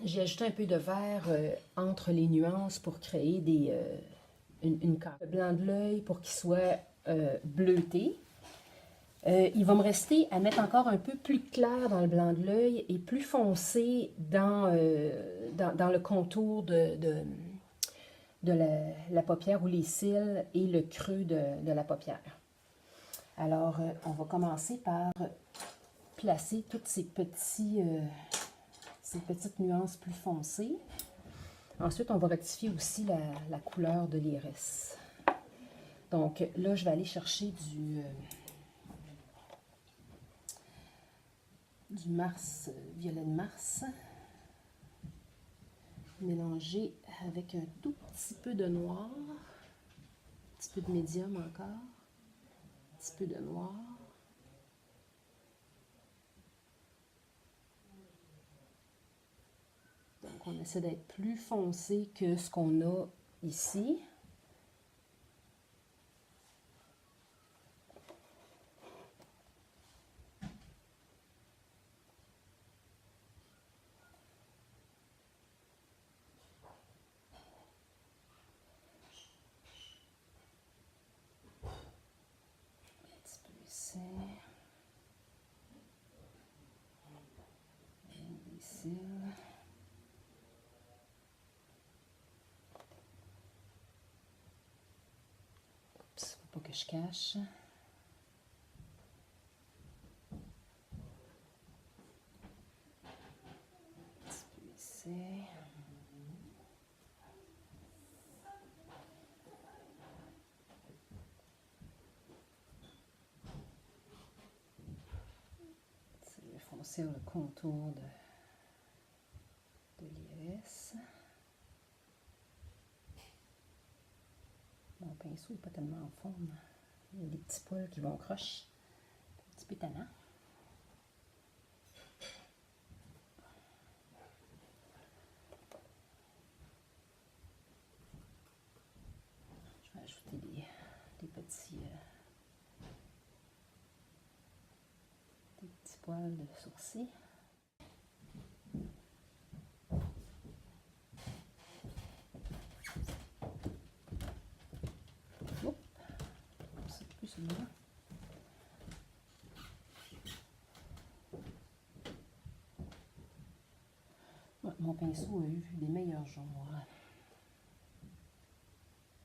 J'ai ajouté un peu de vert entre les nuances pour créer une carte. Le blanc de l'œil pour qu'il soit bleuté. Il va me rester à mettre encore un peu plus clair dans le blanc de l'œil et plus foncé dans le contour de la paupière ou les cils et le creux de la paupière. Alors, on va commencer par placer toutes ces petites nuances plus foncées. Ensuite, on va rectifier aussi la couleur de l'iris. Donc là, je vais aller chercher du Mars, violet de Mars, mélangé avec un tout petit peu de noir, un petit peu de médium encore, un petit peu de noir. Donc on essaie d'être plus foncé que ce qu'on a ici. Un petit peu ici. Ici. Oups, faut pas que je cache. Un petit peu ici. Je vais foncer le contour de l'iris. Mon pinceau n'est pas tellement en forme. Il y a des petits poils qui vont croche. Un petit peu tannant. Je vais ajouter des petits poils de sourcils. Oups, c'est plus celui-là. Ouais, mon pinceau a eu des meilleurs jours.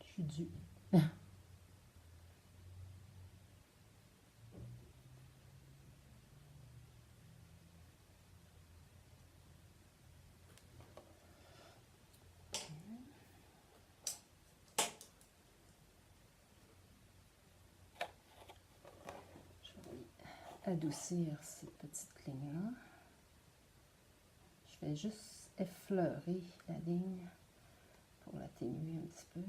Je suis due. Adoucir ces petites lignes-là. Je vais juste effleurer la ligne pour l'atténuer un petit peu.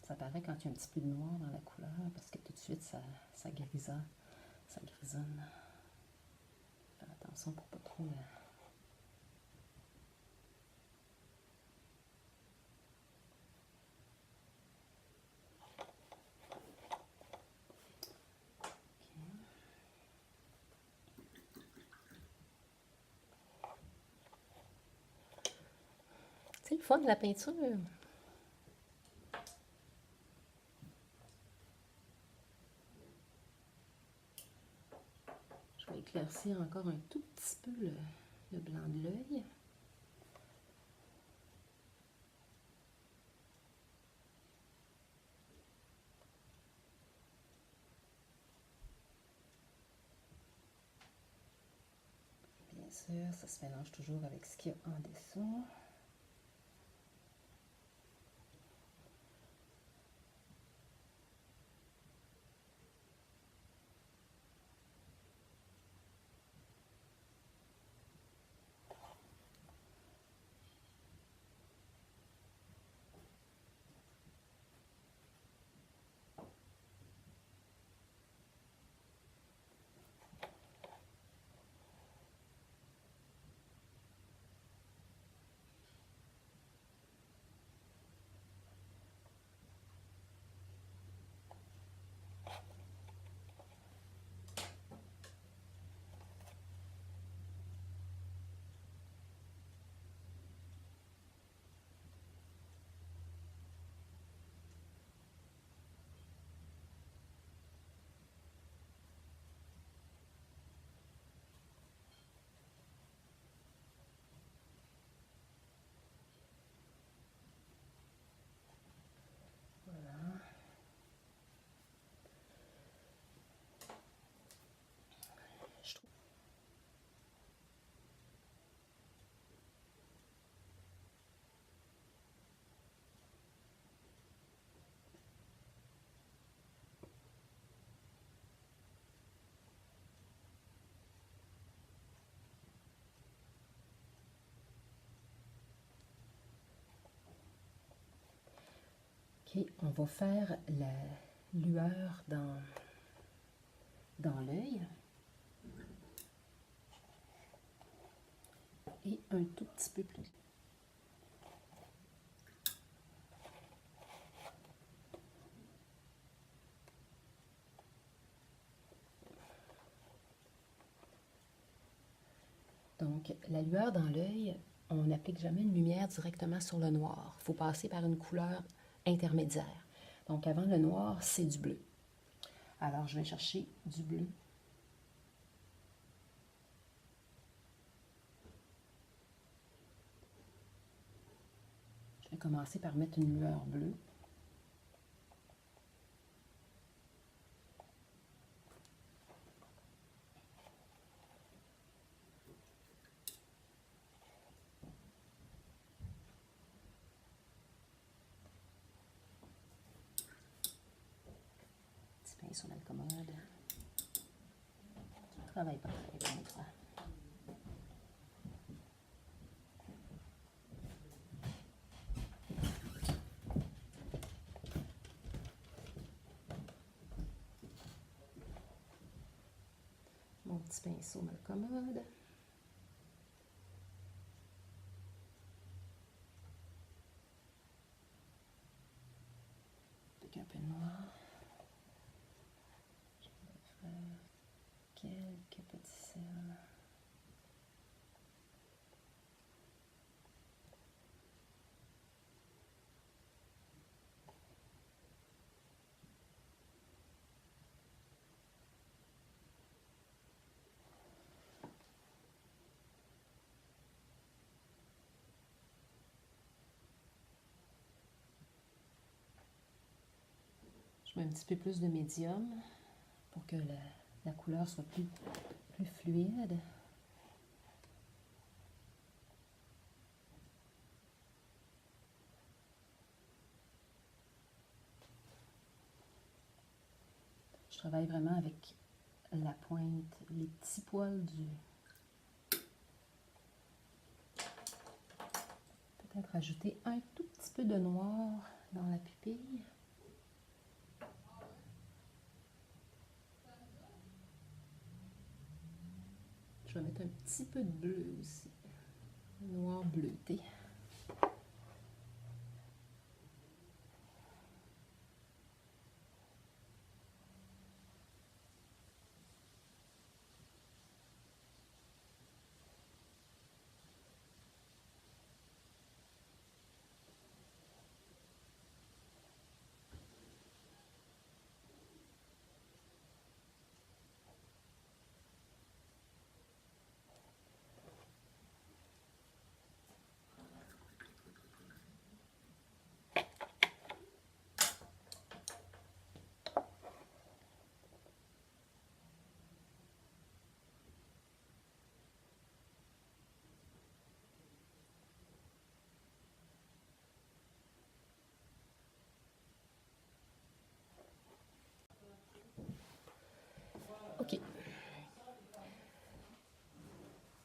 Ça paraît quand il y a un petit peu de noir dans la couleur parce que tout de suite ça grisonne. Ça grisonne. Faire attention pour pas trop. C'est le fun de la peinture. Je vais éclaircir encore un tout petit peu le blanc de l'œil. sûr, ça se mélange toujours avec ce qu'il y a en dessous. Je trouve. OK, on va faire la lueur dans l'œil. Et un tout petit peu plus. Donc, la lueur dans l'œil, on n'applique jamais une lumière directement sur le noir. Il faut passer par une couleur intermédiaire. Donc, avant le noir, c'est du bleu. Alors, je vais chercher du bleu. Je vais commencer par mettre une lueur bleue. Petit pinceau dans le commode. Je travaille pas très bien, ça. Mon petit pinceau dans le commode. Avec un peu de noir. Je vais faire quelques petits cercles. Je mets un petit peu plus de médium pour que la couleur soit plus fluide. Je travaille vraiment avec la pointe, les petits poils du... Peut-être ajouter un tout petit peu de noir dans la pupille. Je vais mettre un petit peu de bleu aussi. Noir bleuté.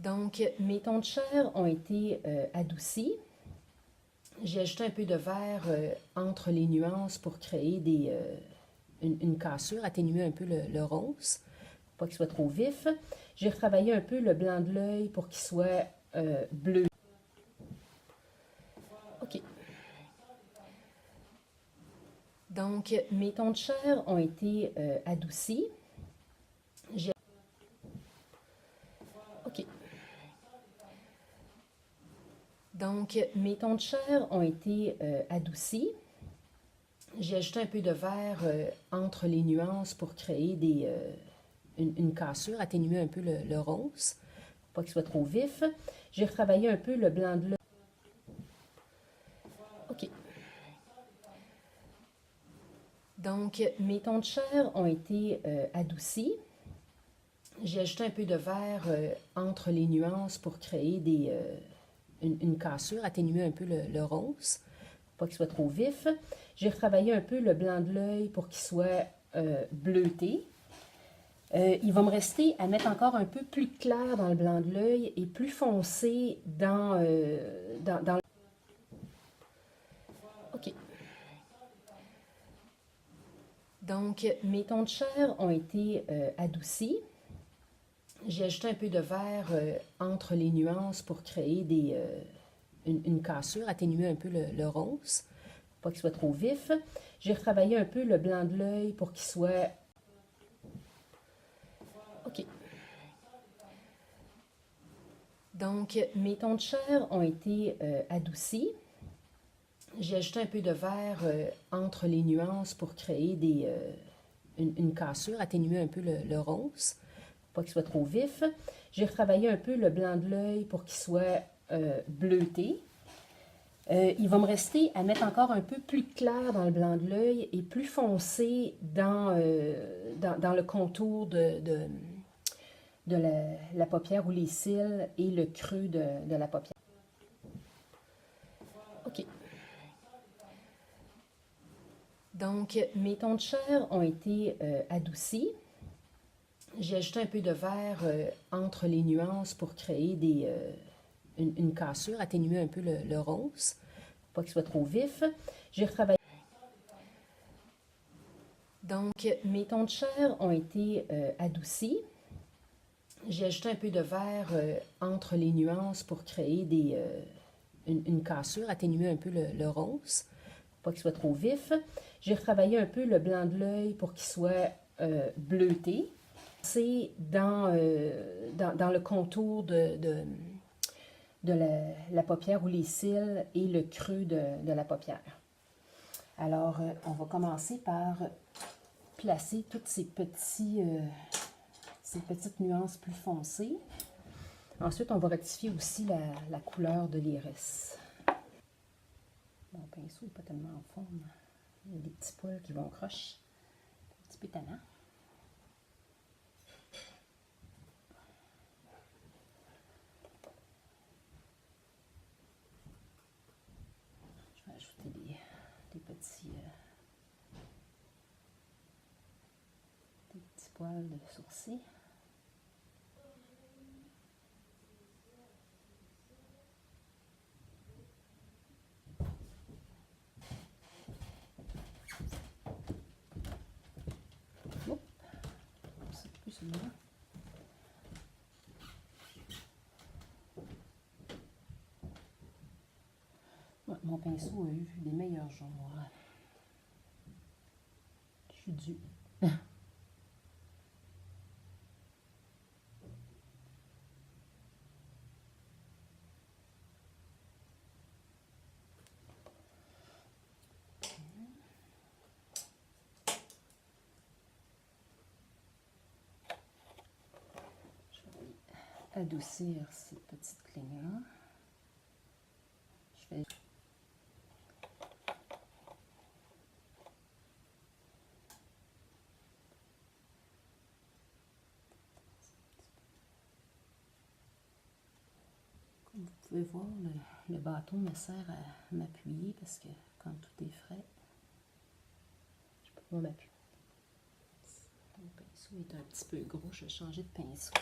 Donc, mes tons de chair ont été adoucis. J'ai ajouté un peu de vert entre les nuances pour créer une cassure, atténuer un peu le rose, pour pas qu'il soit trop vif. J'ai retravaillé un peu le blanc de l'œil pour qu'il soit bleu. OK. Donc, mes tons de chair ont été adoucis. OK. Donc, mes tons de chair ont été adoucis. J'ai ajouté un peu de vert entre les nuances pour créer une cassure, atténuer un peu le rose, pour pas qu'il soit trop vif. J'ai retravaillé un peu le blanc de l'œil. OK. Donc, mes tons de chair ont été adoucis. J'ai ajouté un peu de vert entre les nuances pour créer une cassure, atténuer un peu le rose, pour pas qu'il soit trop vif. J'ai retravaillé un peu le blanc de l'œil pour qu'il soit bleuté. Il va me rester à mettre encore un peu plus clair dans le blanc de l'œil et plus foncé dans le... OK. Donc, mes tons de chair ont été adoucis. J'ai ajouté un peu de vert entre les nuances pour créer une cassure, atténuer un peu le rose, pour pas qu'il soit trop vif. J'ai retravaillé un peu le blanc de l'œil pour qu'il soit... OK. Donc, mes tons de chair ont été adoucis. J'ai ajouté un peu de vert entre les nuances pour créer une cassure, atténuer un peu le rose, pour pas qu'il soit trop vif. J'ai retravaillé un peu le blanc de l'œil pour qu'il soit bleuté. Il va me rester à mettre encore un peu plus clair dans le blanc de l'œil et plus foncé dans le contour de la paupière ou les cils et le creux de la paupière. OK. Donc, mes tons de chair ont été adoucis. J'ai ajouté un peu de vert entre les nuances pour créer une cassure, atténuer un peu le rose, pour pas qu'il soit trop vif. J'ai retravaillé. Donc, mes tons de chair ont été adoucis. J'ai ajouté un peu de vert entre les nuances pour créer une cassure, atténuer un peu le rose, pour pas qu'il soit trop vif. J'ai retravaillé un peu le blanc de l'œil pour qu'il soit bleuté. C'est dans le contour de la paupière ou les cils et le creux de la paupière. Alors, on va commencer par placer toutes ces petites nuances plus foncées. Ensuite, on va rectifier aussi la couleur de l'iris. Mon pinceau n'est pas tellement en forme. Il y a des petits poils qui vont croche. Un petit peu tannant. Je vais ajouter des petits poils de sourcils. Ouais, mon pinceau a eu des meilleurs jours. Je suis due. Adoucir ces petites lignes-là. Je vais... Comme vous pouvez voir, le bâton me sert à m'appuyer parce que quand tout est frais, je peux pas m'appuyer. Le pinceau est un petit peu gros, je vais changer de pinceau.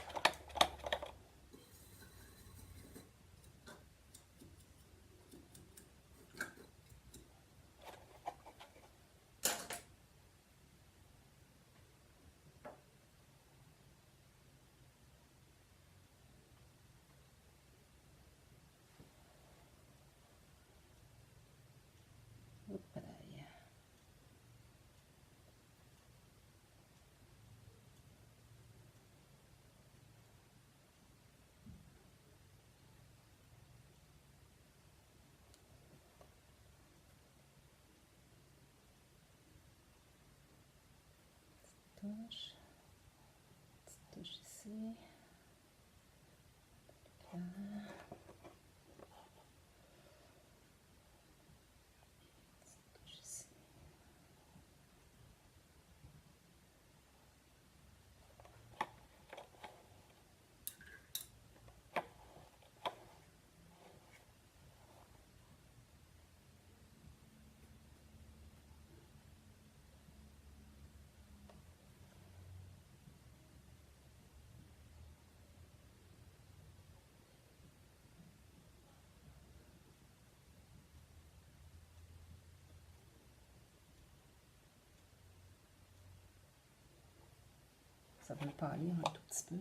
Ça va pâlir un tout petit peu.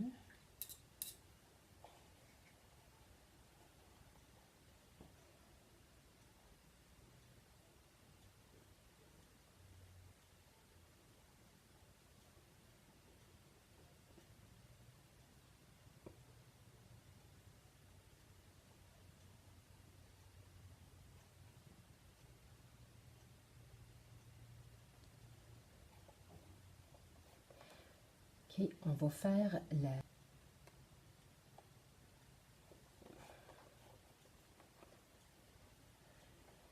OK, on va faire la...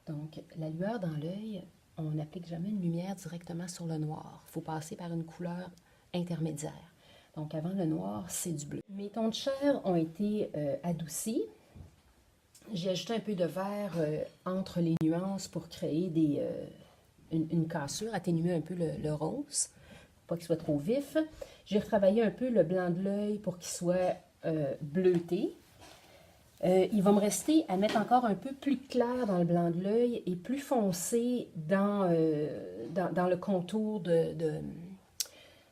Donc, la lueur dans l'œil, on n'applique jamais une lumière directement sur le noir. Il faut passer par une couleur intermédiaire. Donc, avant le noir, c'est du bleu. Mes tons de chair ont été adoucis. J'ai ajouté un peu de vert entre les nuances pour créer une cassure, atténuer un peu le rose, pour pas qu'il soit trop vif. J'ai retravaillé un peu le blanc de l'œil pour qu'il soit bleuté. Il va me rester à mettre encore un peu plus clair dans le blanc de l'œil et plus foncé dans le contour de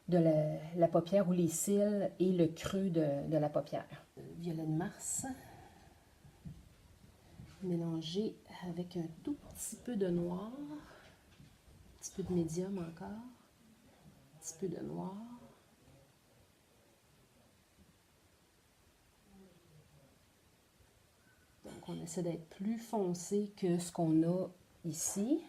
la paupière ou les cils et le creux de la paupière. Violet de Mars, mélangé avec un tout petit peu de noir, un petit peu de médium encore, un petit peu de noir. Donc on essaie d'être plus foncé que ce qu'on a ici.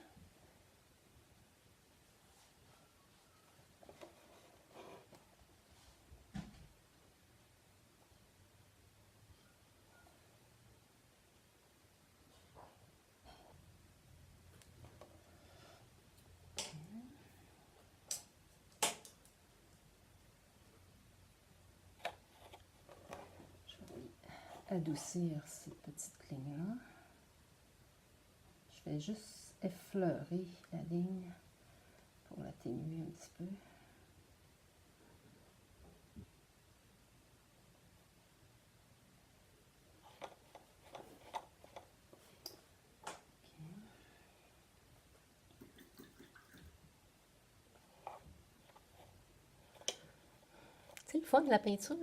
Adoucir ces petites lignes-là. Je vais juste effleurer la ligne pour l'atténuer un petit peu. C'est le fun de la peinture.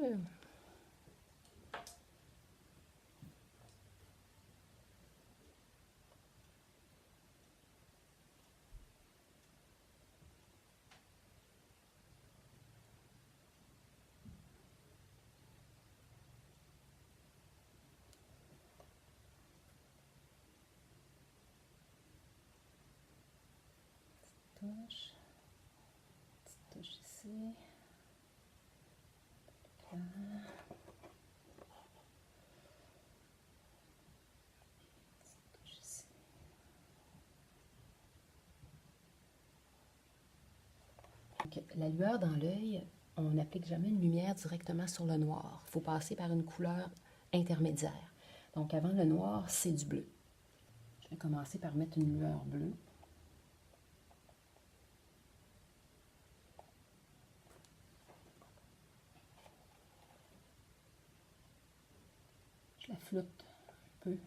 Petite touche ici. Là. Petite touche ici. Donc, la lueur dans l'œil, on n'applique jamais une lumière directement sur le noir. Il faut passer par une couleur intermédiaire. Donc avant le noir, c'est du bleu. Je vais commencer par mettre une lueur bleue. Je la floute un peu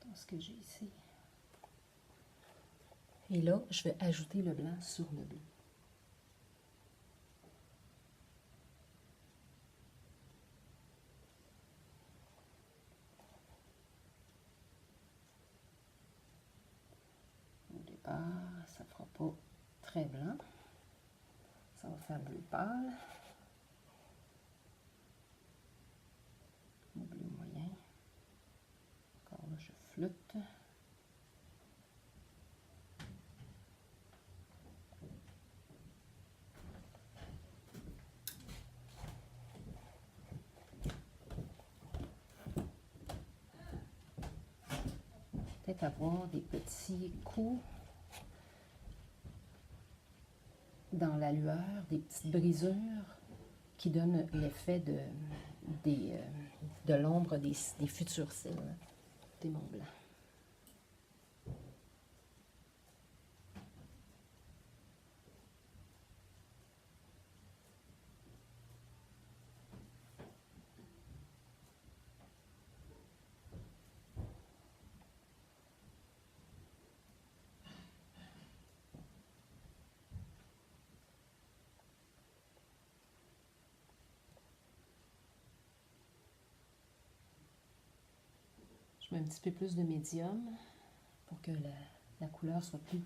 dans ce que j'ai ici. Et là, je vais ajouter le blanc sur le bleu. Au départ, ça ne fera pas très blanc. Ça va faire bleu pâle. Bleu moyen. Encore là, je floute. peut-être avoir des petits coups dans la lueur, des petites brisures qui donnent l'effet de l'ombre des futurs cils des Mont Blanc. Je mets un petit peu plus de médium pour que la couleur soit plus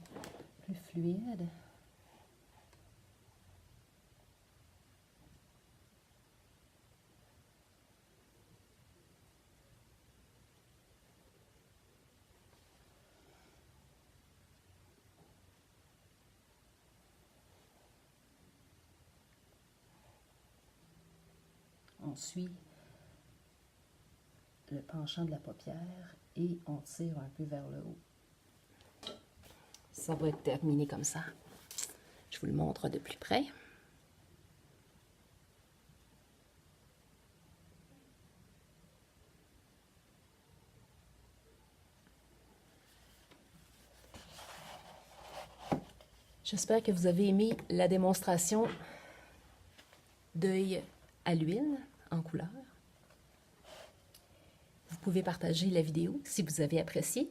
fluide. On suit le penchant de la paupière et on tire un peu vers le haut. Ça va être terminé comme ça. Je vous le montre de plus près. J'espère que vous avez aimé la démonstration d'œil à l'huile en couleur. Vous pouvez partager la vidéo si vous avez apprécié.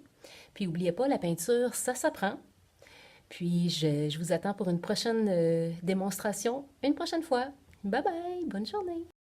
Puis n'oubliez pas, la peinture, ça s'apprend. Puis je vous attends pour une prochaine démonstration une prochaine fois. Bye bye, bonne journée!